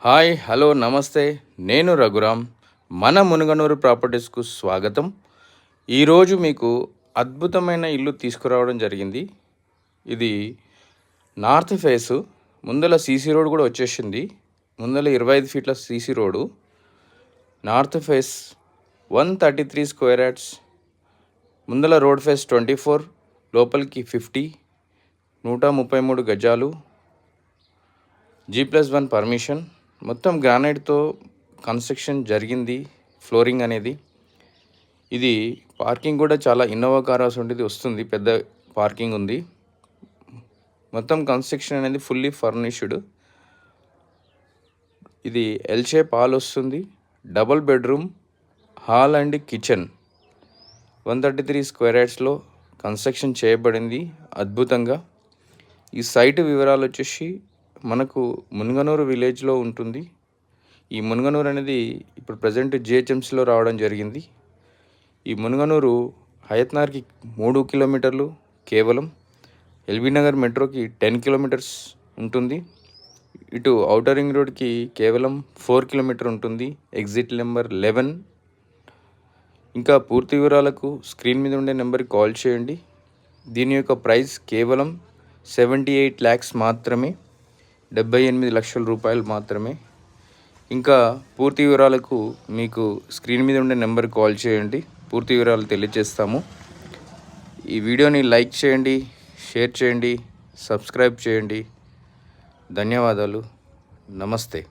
Hi hello నమస్తే. నేను రఘురామ్. మన మునుగనూరు ప్రాపర్టీస్కు స్వాగతం. ఈరోజు మీకు అద్భుతమైన ఇల్లు తీసుకురావడం జరిగింది. ఇది నార్త్ ఫేసు, ముందల సీసీ రోడ్ కూడా వచ్చేసింది. ముందల 25 ఫీట్ల CC road. North face 133 square yards. ముందల రోడ్ ఫేస్ 24, లోపలికి 50, 133 గజాలు, G+1 పర్మిషన్. మొత్తం గ్రానైట్తో కన్స్ట్రక్షన్ జరిగింది. ఫ్లోరింగ్ అనేది ఇది పార్కింగ్ కూడా చాలా ఇన్నోవా కార్స్ ఉంటుంది, వస్తుంది, పెద్ద పార్కింగ్ ఉంది. మొత్తం కన్స్ట్రక్షన్ అనేది ఫుల్లీ ఫర్నిష్డ్. ఇది ఎల్ షేప్ హాల్ వస్తుంది. Double bedroom hall and kitchen 133 square యార్డ్స్లో కన్స్ట్రక్షన్ చేయబడింది అద్భుతంగా. ఈ సైట్ వివరాలు వచ్చేసి మనకు మునుగనూరు విలేజ్లో ఉంటుంది. ఈ మునుగనూరు అనేది ఇప్పుడు ప్రజెంట్ జిహెచ్ఎంసీలో రావడం జరిగింది. ఈ మునుగనూరు హయత్నార్కి 3 కిలోమీటర్లు కేవలం. ఎల్బీ నగర్ మెట్రోకి 10 కిలోమీటర్స్ ఉంటుంది. ఇటు ఔటర్ రింగ్ రోడ్కి కేవలం 4 కిలోమీటర్ ఉంటుంది, ఎగ్జిట్ నెంబర్ 11. ఇంకా పూర్తి వివరాలకు స్క్రీన్ మీద ఉండే నెంబర్కి కాల్ చేయండి. దీని యొక్క ప్రైస్ కేవలం 78 lakhs మాత్రమే, 78 లక్షల రూపాయలు మాత్రమే. ఇంకా పూర్తి వివరాలకు మీకు స్క్రీన్ మీద ఉండే నెంబర్కి కాల్ చేయండి, పూర్తి వివరాలు తెలియజేస్తాము. ఈ వీడియోని లైక్ చేయండి, షేర్ చేయండి, సబ్స్క్రైబ్ చేయండి. ధన్యవాదాలు. నమస్తే.